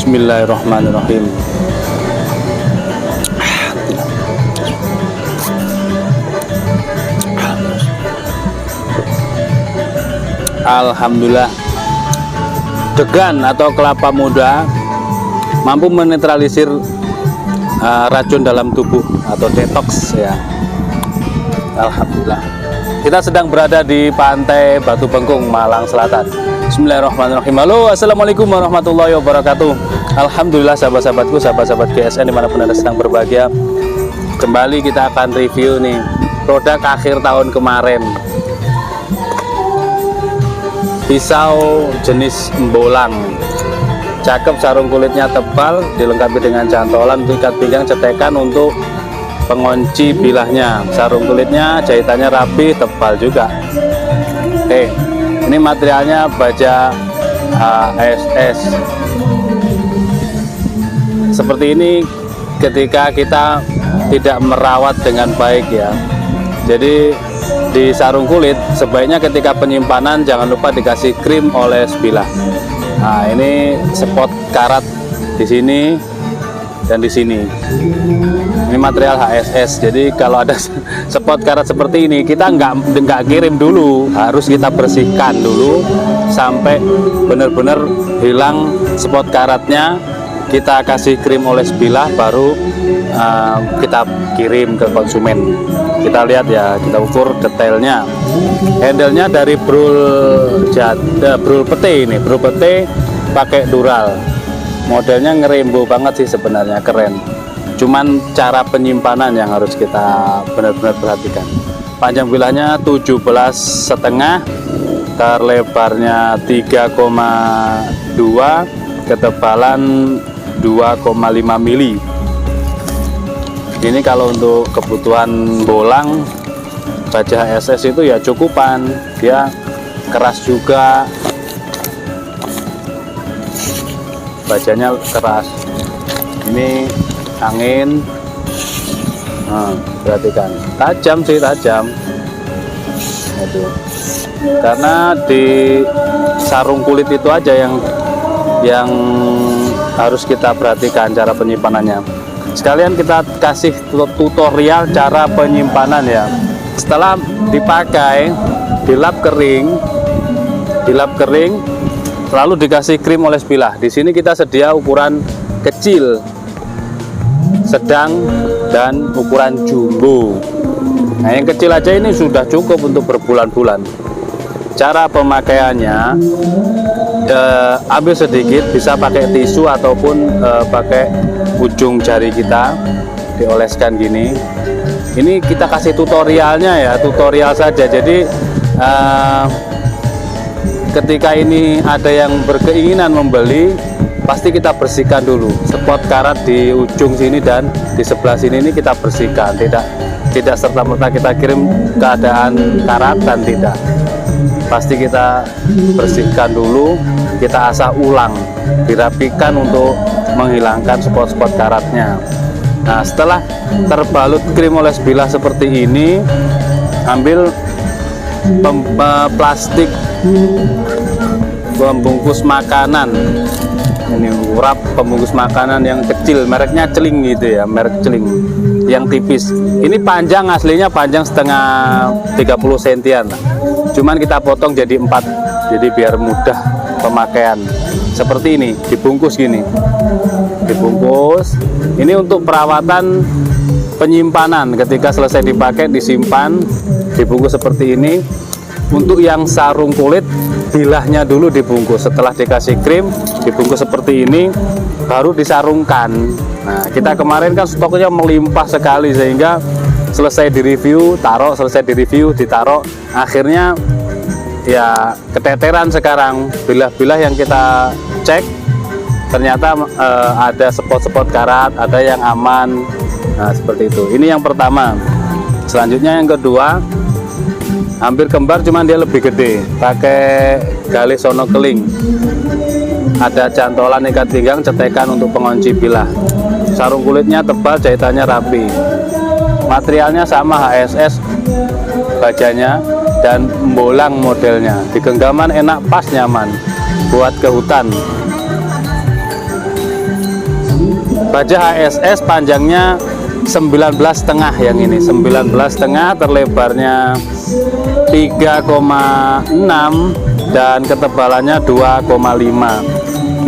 Bismillahirrahmanirrahim. Alhamdulillah, degan atau kelapa muda mampu menetralisir racun dalam tubuh atau detox ya. Alhamdulillah. Kita sedang berada di pantai Batu Bengkung, Malang Selatan. Bismillahirrahmanirrahim. Halo, assalamualaikum warahmatullahi wabarakatuh. Alhamdulillah sahabat-sahabatku, sahabat-sahabat GSN dimanapun Anda sedang berbahagia. Kembali kita akan review nih produk akhir tahun kemarin. Pisau jenis embolang, cakep, sarung kulitnya tebal, dilengkapi dengan cantolan untuk ikat pinggang, cetekan untuk pengunci bilahnya. Sarung kulitnya jahitannya rapi, tebal juga. Oke, ini materialnya baja HSS. Seperti ini ketika kita tidak merawat dengan baik ya. Jadi di sarung kulit sebaiknya ketika penyimpanan jangan lupa dikasih krim oles bilah. Nah, ini spot karat di sini dan di sini. Ini material HSS. Jadi kalau ada spot karat seperti ini, kita nggak kirim dulu, harus kita bersihkan dulu sampai benar-benar hilang spot karatnya. Kita kasih krim oles bilah, baru kita kirim ke konsumen. Kita lihat ya, kita ukur detailnya. Handle-nya dari brul pete ini, brul pete pakai dural. Modelnya ngerembo banget sih sebenarnya, keren. Cuman cara penyimpanan yang harus kita benar-benar perhatikan. Panjang bilahnya 17,5, terlebarnya 3,2, ketebalan 2,5 mili. Ini kalau untuk kebutuhan bolang baja HSS itu ya cukupan, dia keras juga, bajanya keras. Ini angin, perhatikan, tajam sih, tajam itu, karena di sarung kulit itu aja yang harus kita perhatikan cara penyimpanannya. Sekalian kita kasih tutorial cara penyimpanan ya. Setelah dipakai, dilap kering, lalu dikasih krim oles bilah. Di sini kita sedia ukuran kecil, sedang, dan ukuran jumbo. Nah, yang kecil aja ini sudah cukup untuk berbulan-bulan. Cara pemakaiannya, ambil sedikit, bisa pakai tisu ataupun pakai ujung jari kita, dioleskan gini. Ini kita kasih tutorialnya ya, tutorial saja. Jadi ketika ini ada yang berkeinginan membeli, pasti kita bersihkan dulu spot karat di ujung sini dan di sebelah sini, ini kita bersihkan. Tidak serta-merta kita kirim keadaan karatan, tidak. Pasti kita bersihkan dulu, kita asah ulang, dirapikan untuk menghilangkan spot-spot karatnya. Nah, setelah terbalut krim oles bilah seperti ini, ambil plastik pembungkus makanan. Ini wrap pembungkus makanan yang kecil, mereknya Celing gitu ya, merek Celing, yang tipis. Ini panjang, aslinya panjang setengah 30 sentian. Cuman kita potong jadi 4, jadi biar mudah pemakaian. Seperti ini, dibungkus gini, dibungkus Ini untuk perawatan penyimpanan, ketika selesai dipakai disimpan, dibungkus seperti ini. Untuk yang sarung kulit, bilahnya dulu dibungkus, setelah dikasih krim dibungkus seperti ini, baru disarungkan. Nah, kita kemarin kan stoknya melimpah sekali, sehingga selesai direview taruh, selesai direview ditaruh, akhirnya ya keteteran sekarang. Bilah-bilah yang kita cek ternyata ada spot-spot karat, ada yang aman. Nah, seperti itu. Ini yang pertama. Selanjutnya yang kedua, hampir kembar, cuman dia lebih gede, pakai galis sono keling, ada cantolan ikat pinggang, cetekan untuk pengunci bilah. Sarung kulitnya tebal, jahitannya rapi, materialnya sama HSS bajanya dan bolang modelnya. Di genggaman enak, pas, nyaman buat ke hutan. Baja HSS panjangnya 19,5 yang ini, 19,5, terlebarnya 3,6 dan ketebalannya 2,5.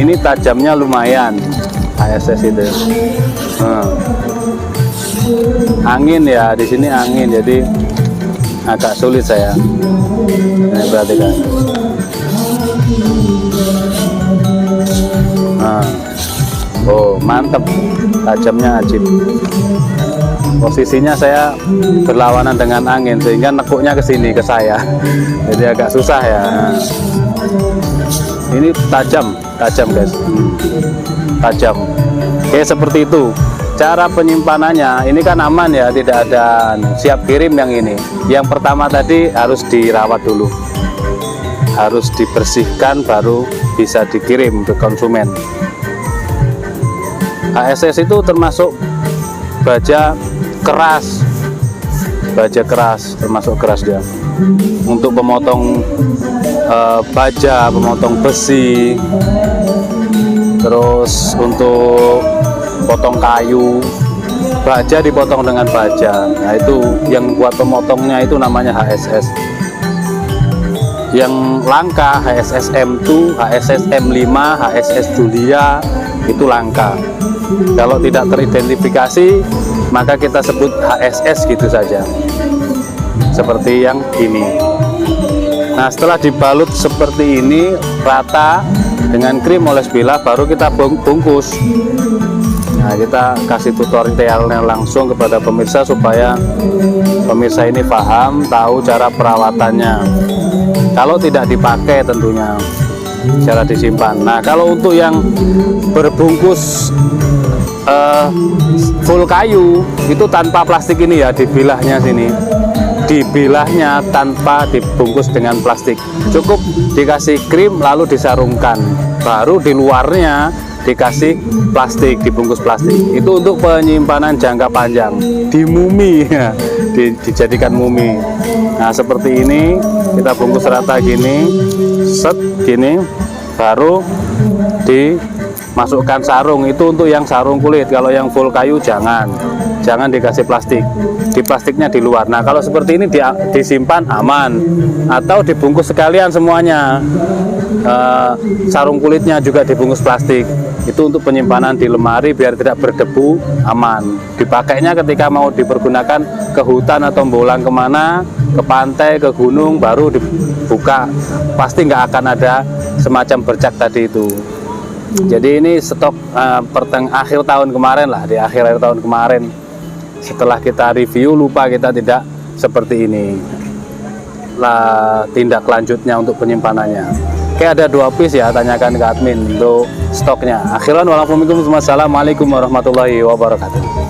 Ini tajamnya lumayan HSS itu. Angin ya, di sini angin, jadi agak sulit saya. Ini perhatikan. Oh, mantep, tajamnya ajib. Posisinya saya berlawanan dengan angin, sehingga nekuknya ke sini, ke saya. Jadi agak susah ya. Ini tajam guys, tajam. Oke, seperti itu cara penyimpanannya. Ini kan aman ya, tidak ada siap kirim yang ini. Yang pertama tadi harus dirawat dulu, harus dibersihkan, baru bisa dikirim ke konsumen. HSS itu termasuk baja keras, termasuk keras dia. Untuk pemotong baja, pemotong besi, terus untuk potong kayu, baja dipotong dengan baja. Nah, itu yang buat pemotongnya itu namanya HSS. Yang langka HSS M2, HSS M5, HSS Julia, itu langka. Kalau tidak teridentifikasi, maka kita sebut HSS gitu saja, seperti yang ini. Nah, setelah dibalut seperti ini rata dengan krim oles bilah, baru kita bungkus. Nah, kita kasih tutorialnya langsung kepada pemirsa supaya pemirsa ini paham, tahu cara perawatannya. Kalau tidak dipakai tentunya cara disimpan. Nah, kalau untuk yang berbungkus full kayu itu tanpa plastik ini ya, dibilahnya sini, dibilahnya tanpa dibungkus dengan plastik, cukup dikasih krim lalu disarungkan, baru di luarnya dikasih plastik, dibungkus plastik. Itu untuk penyimpanan jangka panjang, di mumi ya, dijadikan mumi. Nah, seperti ini kita bungkus rata gini, set gini, baru dimasukkan sarung. Itu untuk yang sarung kulit. Kalau yang full kayu jangan dikasih plastik, di plastiknya di luar. Nah, kalau seperti ini disimpan aman, atau dibungkus sekalian semuanya. Sarung kulitnya juga dibungkus plastik. Itu untuk penyimpanan di lemari biar tidak berdebu, aman. Dipakainya ketika mau dipergunakan ke hutan atau bolang kemana, ke pantai, ke gunung, baru dibuka. Pasti nggak akan ada semacam bercak tadi itu. Jadi ini stok akhir tahun kemarin lah, di akhir tahun kemarin. Setelah kita review, lupa kita tidak seperti ini. Tindak lanjutnya untuk penyimpanannya. Oke, ada 2 piece ya, tanyakan ke admin untuk stoknya. Akhiran, wassalamualaikum warahmatullahi wabarakatuh.